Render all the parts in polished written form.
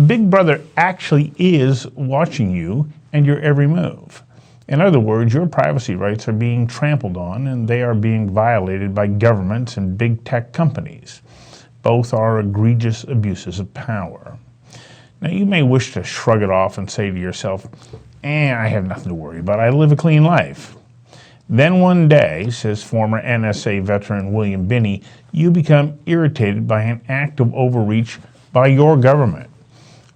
Big Brother actually is watching you and your every move. In other words, your privacy rights are being trampled on and they are being violated by governments and big tech companies. Both are egregious abuses of power. Now, you may wish to shrug it off and say to yourself, I have nothing to worry about. I live a clean life. Then one day, says former NSA veteran William Binney, you become irritated by an act of overreach by your government.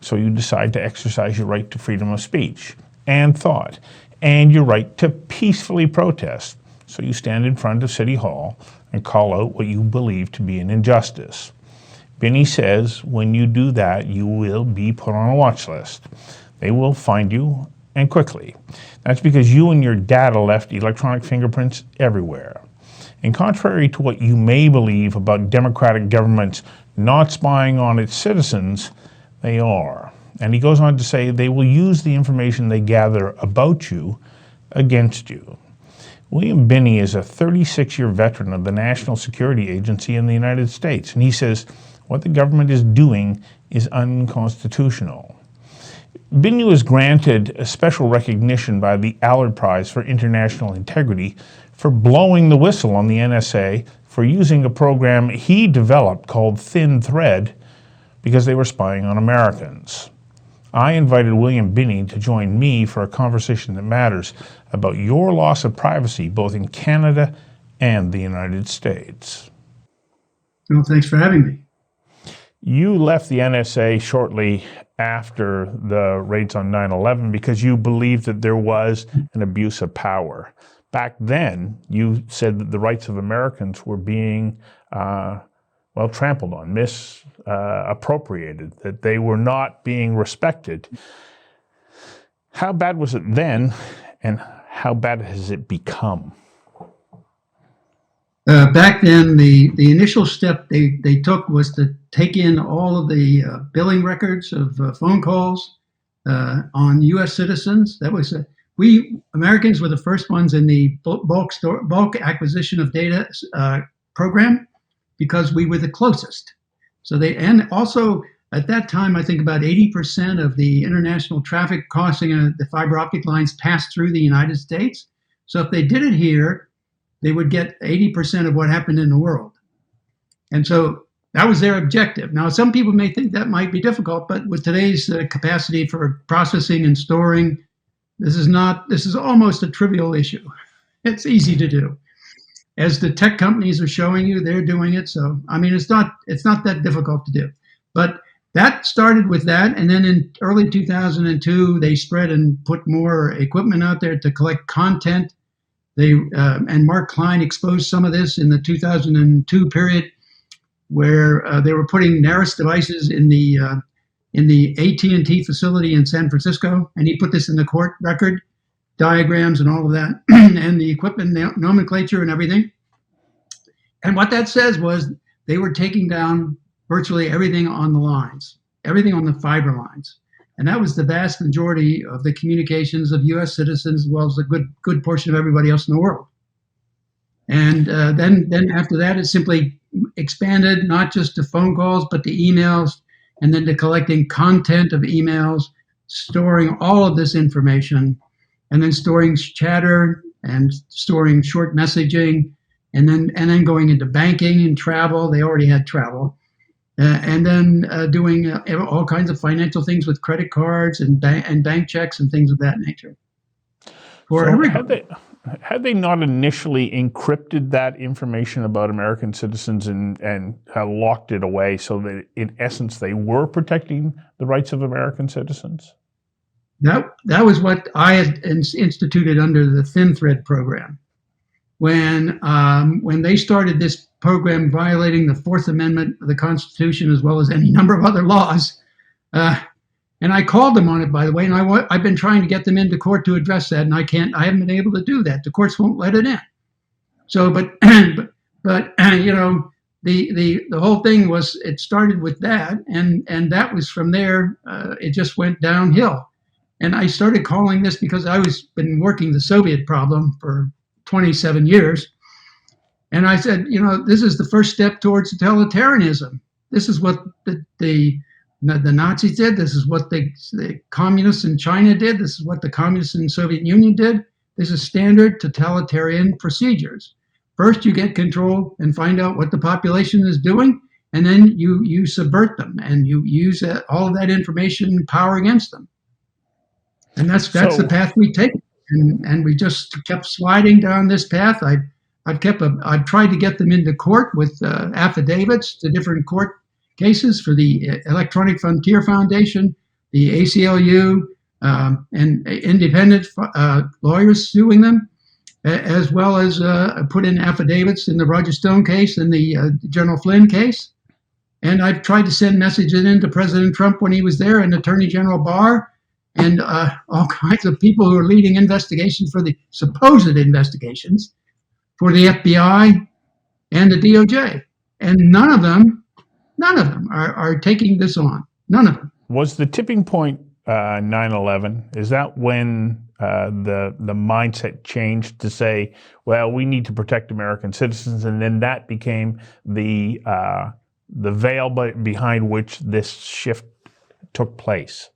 So you decide to exercise your right to freedom of speech and thought, and your right to peacefully protest. So you stand in front of City Hall and call out what you believe to be an injustice. Binney says when you do that, you will be put on a watch list. They will find you, and quickly. That's because you and your data left electronic fingerprints everywhere. And contrary to what you may believe about democratic governments not spying on its citizens, they are. And he goes on to say they will use the information they gather about you against you. William Binney is a 36-year veteran of the National Security Agency in the United States, and he says what the government is doing is unconstitutional. Binney was granted a special recognition by the Allard Prize for International Integrity for blowing the whistle on the NSA for using a program he developed called Thin Thread because they were spying on Americans. I invited William Binney to join me for a conversation that matters about your loss of privacy both in Canada and the United States. Well, thanks for having me. You left the NSA shortly after the raids on 9/11 because you believed that there was an abuse of power. Back then, you said that the rights of Americans were being, trampled on, misappropriated, that they were not being respected. How bad was it then, and how bad has it become? Back then, the initial step they took was to take in all of the billing records of phone calls on U.S. citizens. That was we Americans were the first ones in the bulk acquisition of data program because we were the closest. So and also at that time, I think about 80% of the international traffic crossing the fiber optic lines passed through the United States. So if they did it here, they would get 80% of what happened in the world. And so that was their objective. Now, some people may think that might be difficult, but with today's capacity for processing and storing, this is almost a trivial issue. It's easy to do. As the tech companies are showing you, they're doing it. So, I mean, it's not that difficult to do. But that started with that. And then in early 2002, they spread and put more equipment out there to collect content. And Mark Klein exposed some of this in the 2002 period, where they were putting Naris devices in the AT&T facility in San Francisco, and he put this in the court record, diagrams and all of that, and the equipment nomenclature and everything. And what that says was they were taking down virtually everything on the lines, everything on the fiber lines. And that was the vast majority of the communications of U.S. citizens, as well as a good portion of everybody else in the world. And then after that, it simply expanded not just to phone calls, but to emails, and then to collecting content of emails, storing all of this information, and then storing chatter and storing short messaging, and then going into banking and travel. They already had travel. And then doing all kinds of financial things with credit cards and bank checks and things of that nature. Had they not initially encrypted that information about American citizens and locked it away so that in essence they were protecting the rights of American citizens? That was what I had instituted under the Thin Thread program. When they started this program violating the Fourth Amendment of the Constitution as well as any number of other laws, and I called them on it, by the way, and I've been trying to get them into court to address that, and I haven't been able to do that. The courts won't let it in. So, but you know, the whole thing was, it started with that, and that was from there. It just went downhill, and I started calling this because I was been working the Soviet problem for 27 years. And I said, you know, this is the first step towards totalitarianism. This is what the the Nazis did. This is what the communists in China did. This is what the communists in the Soviet Union did. This is standard totalitarian procedures. First, you get control and find out what the population is doing, and then you subvert them and you use all of that information and power against them. And that's the path we take. And we just kept sliding down this path. I've tried to get them into court with affidavits to different court cases for the Electronic Frontier Foundation, the ACLU, and independent lawyers suing them, as well as put in affidavits in the Roger Stone case and the General Flynn case. And I've tried to send messages in to President Trump when he was there, and Attorney General Barr, and all kinds of people who are leading investigations for the supposed investigations for the FBI and the DOJ. And none of them are taking this on. None of them. Was the tipping point 9/11? Is that when the mindset changed to say, well, we need to protect American citizens, and then that became the veil behind which this shift took place?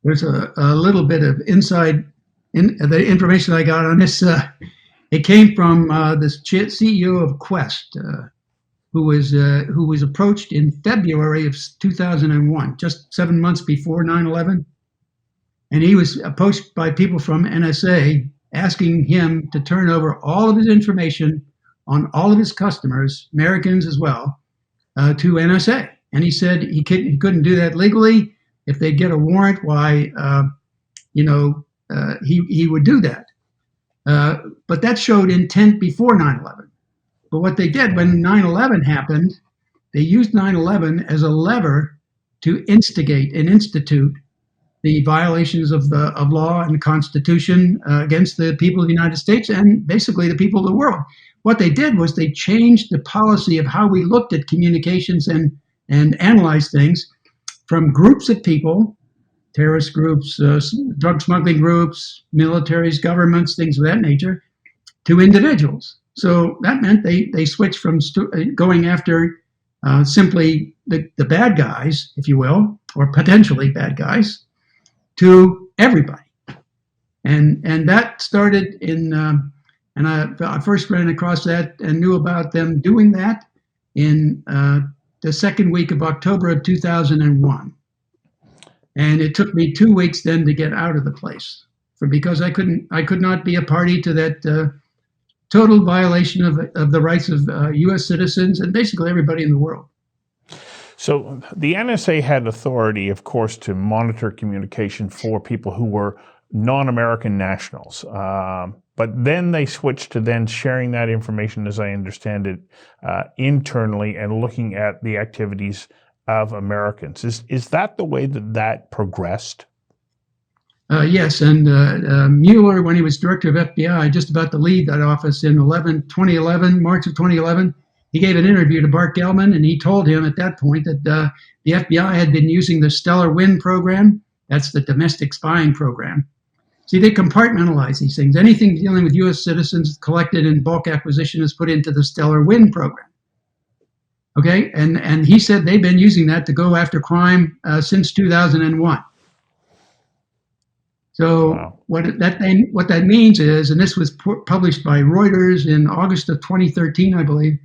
There's a little bit of inside the information I got on this. It came from this CEO of Quest, who was approached in February of 2001, just 7 months before 9/11. And he was approached by people from NSA asking him to turn over all of his information on all of his customers, Americans as well, to NSA. And he said he couldn't do that legally. If they'd get a warrant, why, he would do that. But that showed intent before 9/11. But what they did when 9/11 happened, they used 9/11 as a lever to instigate and institute the violations of law and the Constitution against the people of the United States and basically the people of the world. What they did was they changed the policy of how we looked at communications and analyzed things from groups of people, terrorist groups, drug smuggling groups, militaries, governments, things of that nature, to individuals. So that meant they switched from going after simply the bad guys, if you will, or potentially bad guys, to everybody. And that started in, and I first ran across that and knew about them doing that in the second week of October of 2001. And it took me 2 weeks then to get out of the place, because I could not be a party to that total violation of the rights of U.S. citizens and basically everybody in the world. So the NSA had authority, of course, to monitor communication for people who were non-American nationals. But then they switched to then sharing that information, as I understand it, internally and looking at the activities of Americans. Is that the way that progressed? Yes, and Mueller, when he was director of FBI, just about to leave that office in March of 2011, he gave an interview to Bart Gellman, and he told him at that point that the FBI had been using the Stellar Wind program. That's the domestic spying program. See, they compartmentalize these things. Anything dealing with U.S. citizens collected in bulk acquisition is put into the Stellar Wind program. Okay, and he said they've been using that to go after crime since 2001. So wow. What that means is, and this was published by Reuters in August of 2013, I believe.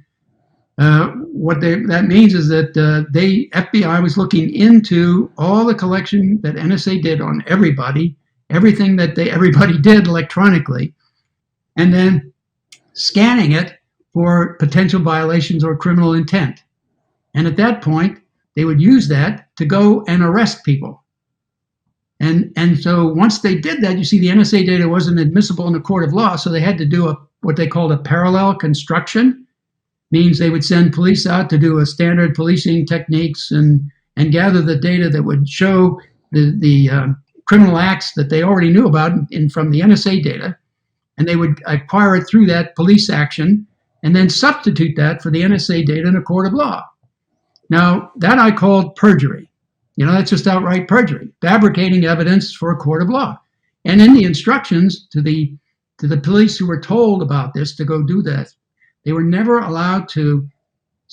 That means is that FBI was looking into all the collection that NSA did on everybody, everything that everybody did electronically, and then scanning it for potential violations or criminal intent. And at that point, they would use that to go and arrest people. And so once they did that, you see the NSA data wasn't admissible in a court of law, so they had to do what they called a parallel construction. Means they would send police out to do a standard policing techniques and gather the data that would show the criminal acts that they already knew about from the NSA data, and they would acquire it through that police action and then substitute that for the NSA data in a court of law. Now, that I called perjury. That's just outright perjury, fabricating evidence for a court of law. And in the instructions to the police who were told about this to go do that, they were never allowed to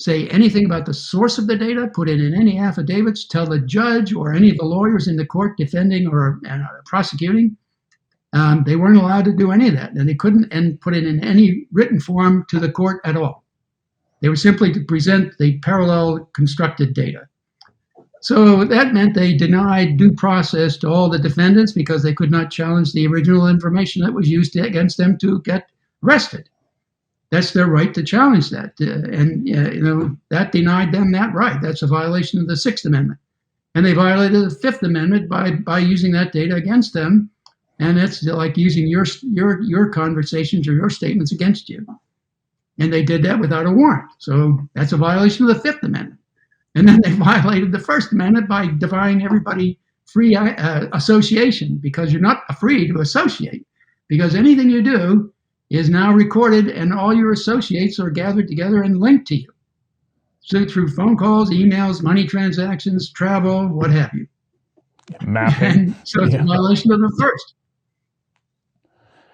say anything about the source of the data, put it in any affidavits, tell the judge or any of the lawyers in the court defending or prosecuting. They weren't allowed to do any of that, and they couldn't and put it in any written form to the court at all. They were simply to present the parallel constructed data. So that meant they denied due process to all the defendants because they could not challenge the original information that was used against them to get arrested. That's their right to challenge that, and that denied them that right. That's a violation of the Sixth Amendment, and they violated the Fifth Amendment by using that data against them, and it's like using your conversations or your statements against you, and they did that without a warrant. So that's a violation of the Fifth Amendment. And then they violated the First Amendment by denying everybody free association, because you're not free to associate, because anything you do is now recorded and all your associates are gathered together and linked to you. So through phone calls, emails, money transactions, travel, what have you. Mapping. And so it's a violation of the First.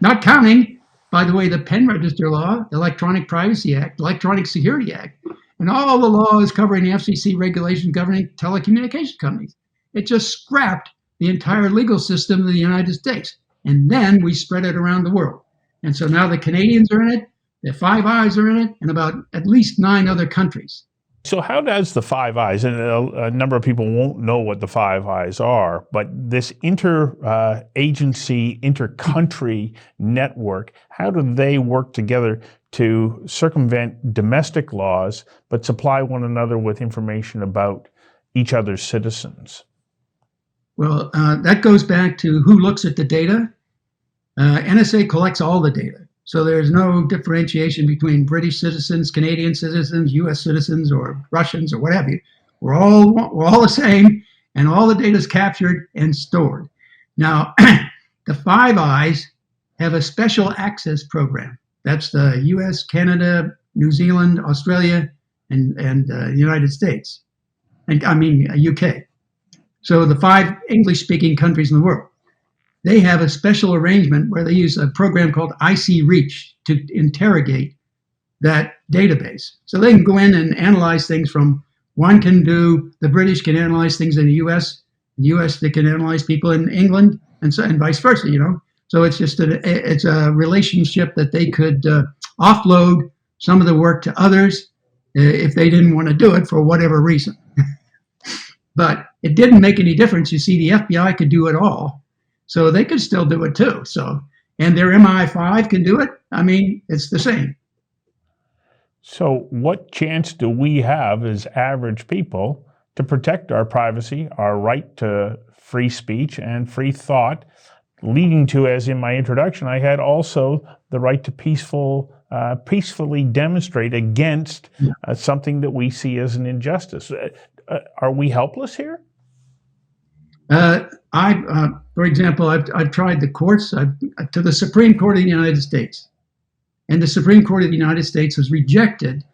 Not counting, by the way, the Pen Register Law, the Electronic Privacy Act, Electronic Security Act, and all the laws covering the FCC regulations governing telecommunication companies. It just scrapped the entire legal system of the United States. And then we spread it around the world. And so now the Canadians are in it, the Five Eyes are in it, and about at least 9 other countries. So how does the Five Eyes, and a number of people won't know what the Five Eyes are, but this inter-agency, inter-country network, how do they work together to circumvent domestic laws, but supply one another with information about each other's citizens? Well, that goes back to who looks at the data. NSA collects all the data. So there's no differentiation between British citizens, Canadian citizens, US citizens, or Russians, or what have you. We're all the same, and all the data is captured and stored. Now, the Five Eyes have a special access program. That's the US, Canada, New Zealand, Australia, and the United States. And I mean, UK. So the 5 English-speaking countries in the world. They have a special arrangement where they use a program called IC-Reach to interrogate that database. So they can go in and analyze things from, the British can analyze things in the US they can analyze people in England, and vice versa, So it's just it's a relationship that they could offload some of the work to others if they didn't want to do it for whatever reason. But it didn't make any difference. You see, the FBI could do it all. So they could still do it too. So, and their MI5 can do it. I mean, it's the same. So what chance do we have as average people to protect our privacy, our right to free speech and free thought, leading to, as in my introduction, I had also the right to peacefully demonstrate against something that we see as an injustice. Are we helpless here? For example, I've tried the courts to the Supreme Court of the United States, and the Supreme Court of the United States has rejected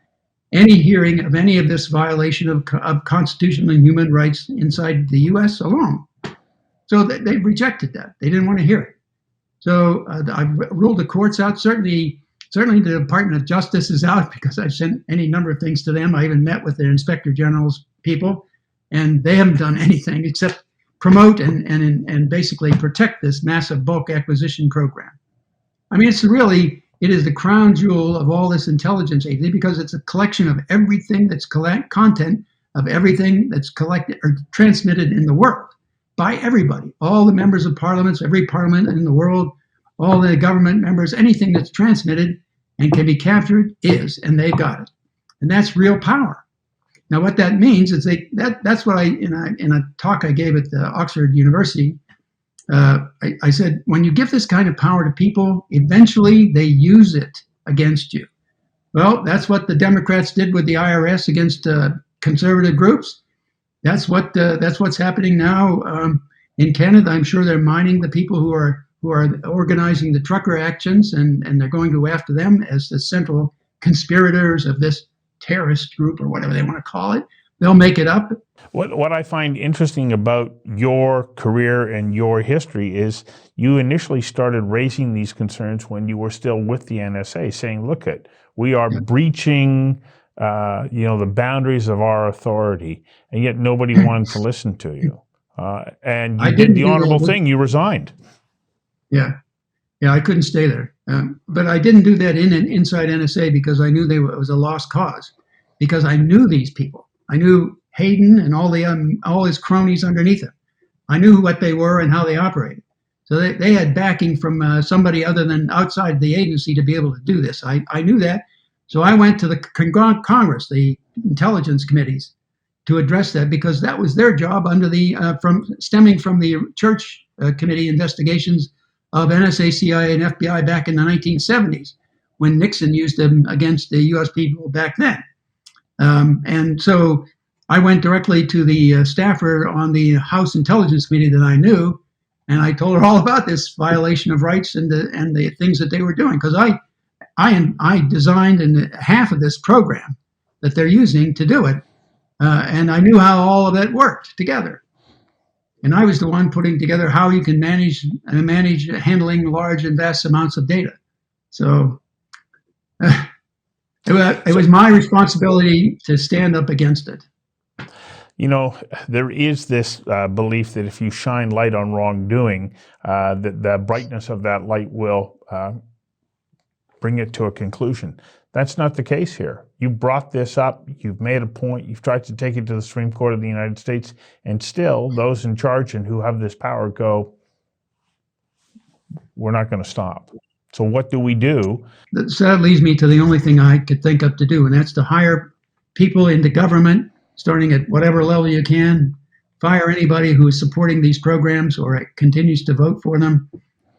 any hearing of any of this violation of constitutional and human rights inside the U.S. alone. So they rejected that. They didn't want to hear it. So I've ruled the courts out. Certainly the Department of Justice is out, because I've sent any number of things to them. I even met with their Inspector General's people, and they haven't done anything except promote and basically protect this massive bulk acquisition program. I mean, it is the crown jewel of all this intelligence agency, because it's a collection of everything that's content of everything that's collected or transmitted in the world by everybody, all the members of parliaments, every parliament in the world, all the government members, anything that's transmitted and can be captured and they got it. And that's real power. Now, what that means is that's what in a talk I gave at the Oxford University, I said, when you give this kind of power to people, eventually they use it against you. Well, that's what the Democrats did with the IRS against conservative groups. That's what's happening now in Canada. I'm sure they're mining the people who are organizing the trucker actions, and they're going to go after them as the central conspirators of this terrorist group, or whatever they want to call it. They'll make it up. What I find interesting about your career and your history is you initially started raising these concerns when you were still with the NSA, saying, look, we are breaching the boundaries of our authority, and yet nobody wanted to listen to you. And I you did didn't the do that honorable with- thing. You resigned. Yeah, yeah, I couldn't stay there. But I didn't do that inside NSA because I knew it was a lost cause. Because I knew these people. I knew Hayden and all his cronies underneath him. I knew what they were and how they operated. So they had backing from somebody other than outside the agency to be able to do this. I knew that. So I went to the Congress, the intelligence committees, to address that because that was their job under stemming from the Church Committee investigations of NSA, CIA, and FBI back in the 1970s when Nixon used them against the U.S. people back then. And so I went directly to the staffer on the House Intelligence Committee that I knew, and I told her all about this violation of rights and the things that they were doing because I designed half of this program that they're using to do it, and I knew how all of that worked together. And I was the one putting together how you can manage handling large and vast amounts of data. So it was my responsibility to stand up against it. There is this belief that if you shine light on wrongdoing, that the brightness of that light will bring it to a conclusion. That's not the case here. You brought this up, you've made a point, you've tried to take it to the Supreme Court of the United States, and still those in charge and who have this power go, we're not going to stop. So what do we do? So that leads me to the only thing I could think of to do, and that's to hire people into government, starting at whatever level you can, fire anybody who is supporting these programs or continues to vote for them,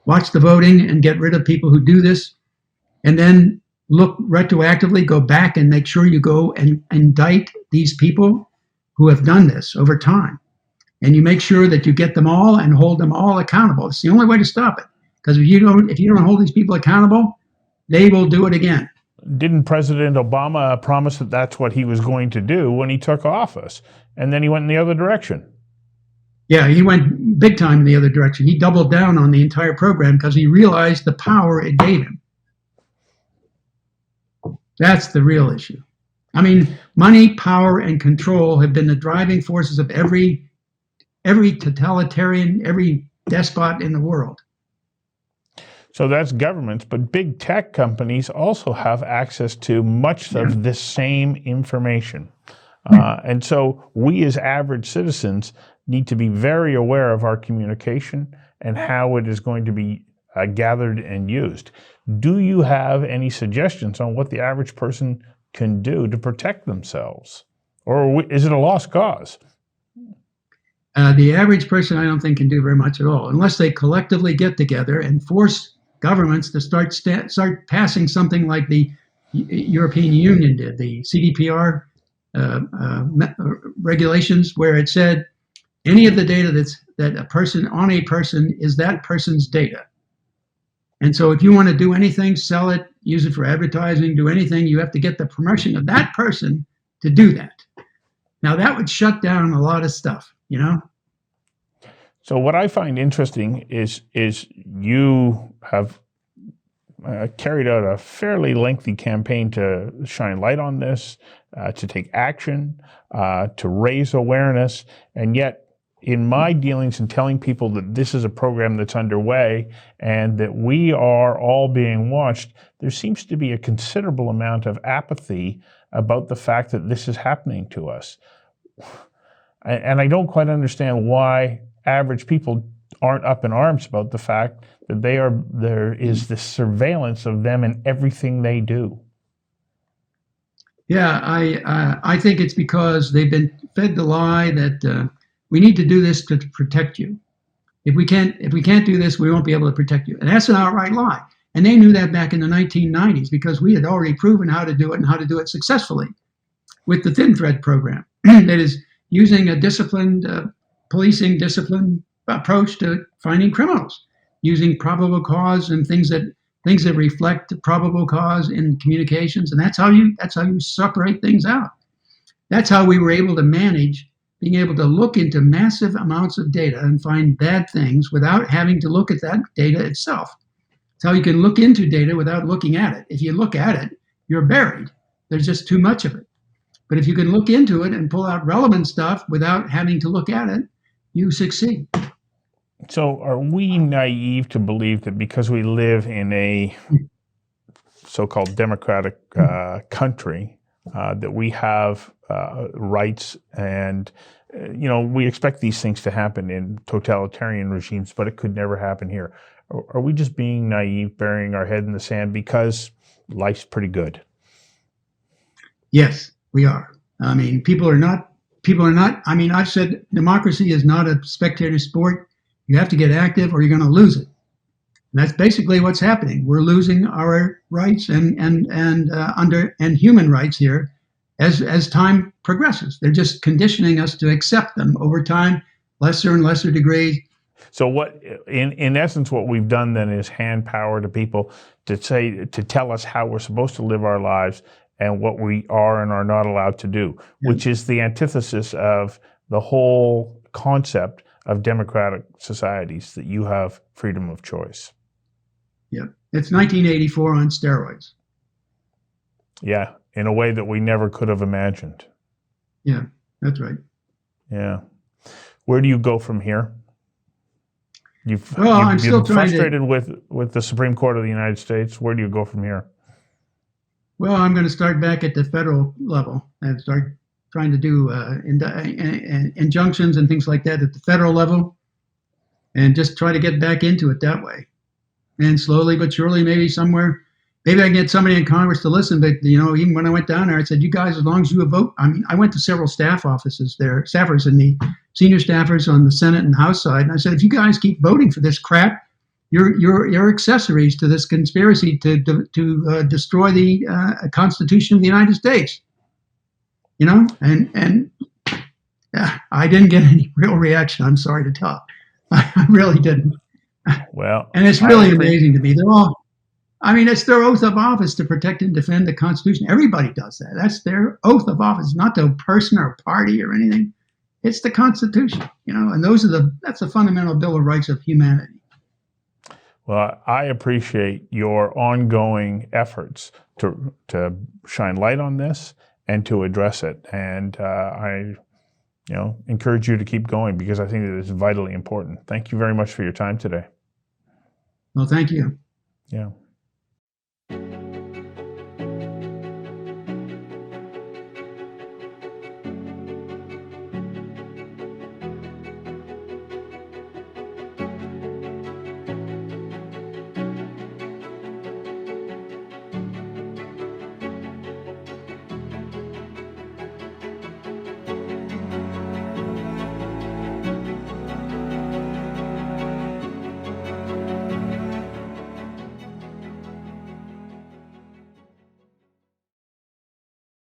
watch the voting and get rid of people who do this, and then look retroactively, go back and make sure you go and indict these people who have done this over time. And you make sure that you get them all and hold them all accountable. It's the only way to stop it. Because if you don't hold these people accountable, they will do it again. Didn't President Obama promise that that's what he was going to do when he took office? And then he went in the other direction. Yeah, he went big time in the other direction. He doubled down on the entire program because he realized the power it gave him. That's the real issue. I mean, money, power, and control have been the driving forces of every totalitarian, every despot in the world. So that's governments, but big tech companies also have access to much of this same information. And so we as average citizens need to be very aware of our communication and how it is going to be gathered and used. Do you have any suggestions on what the average person can do to protect themselves? Or is it a lost cause? The average person, I don't think, can do very much at all, unless they collectively get together and force governments to start passing something like the European Union did, the CDPR regulations, where it said any of the data that a person on a person is that person's data. And so if you want to do anything, sell it, use it for advertising, do anything, you have to get the permission of that person to do that. Now that would shut down a lot of stuff, So what I find interesting is you have carried out a fairly lengthy campaign to shine light on this, to take action, to raise awareness, and yet in my dealings in telling people that this is a program that's underway and that we are all being watched, there seems to be a considerable amount of apathy about the fact that this is happening to us. And I don't quite understand why average people aren't up in arms about the fact that there is this surveillance of them in everything they do. Yeah, I think it's because they've been fed the lie that we need to do this to protect you. If we can't do this, we won't be able to protect you. And that's an outright lie. And they knew that back in the 1990s because we had already proven how to do it and how to do it successfully with the Thin Thread program. That is using a disciplined policing discipline approach to finding criminals, using probable cause and things that reflect probable cause in communications, and that's how you separate things out. That's how we were able to manage being able to look into massive amounts of data and find bad things without having to look at that data itself. It's how you can look into data without looking at it. If you look at it, you're buried. There's just too much of it. But if you can look into it and pull out relevant stuff without having to look at it, you succeed. So are we naive to believe that because we live in a so-called democratic country, that we have rights and, we expect these things to happen in totalitarian regimes, but it could never happen here? Are we just being naive, burying our head in the sand because life's pretty good? Yes, we are. I mean, people are not, I mean, I've said democracy is not a spectator sport. You have to get active or you're going to lose it. And that's basically what's happening. We're losing our rights and human rights here as time progresses. They're just conditioning us to accept them over time, lesser and lesser degrees. So what, in essence, what we've done then is hand power to people to tell us how we're supposed to live our lives and what we are and are not allowed to do, which is the antithesis of the whole concept of democratic societies, that you have freedom of choice. Yeah, it's 1984 on steroids. Yeah, in a way that we never could have imagined. Yeah, that's right. Yeah. Where do you go from here? You've still been frustrated with the Supreme Court of the United States. Where do you go from here? Well, I'm going to start back at the federal level and start trying to do injunctions and things like that at the federal level, and just try to get back into it that way. And slowly but surely, maybe I can get somebody in Congress to listen. But even when I went down there, I said, "You guys, as long as you vote." I mean, I went to several staff offices there, staffers and the senior staffers on the Senate and House side, and I said, "If you guys keep voting for this crap, you're accessories to this conspiracy to destroy the Constitution of the United States." And I didn't get any real reaction. I'm sorry to tell. I really didn't. Well, and it's really amazing to me. It's their oath of office to protect and defend the Constitution. Everybody does that. That's their oath of office, not to a person or a party or anything. It's the Constitution, and that's the fundamental Bill of Rights of humanity. Well, I appreciate your ongoing efforts to shine light on this and to address it. And I encourage you to keep going, because I think that it's vitally important. Thank you very much for your time today. Well, thank you. Yeah.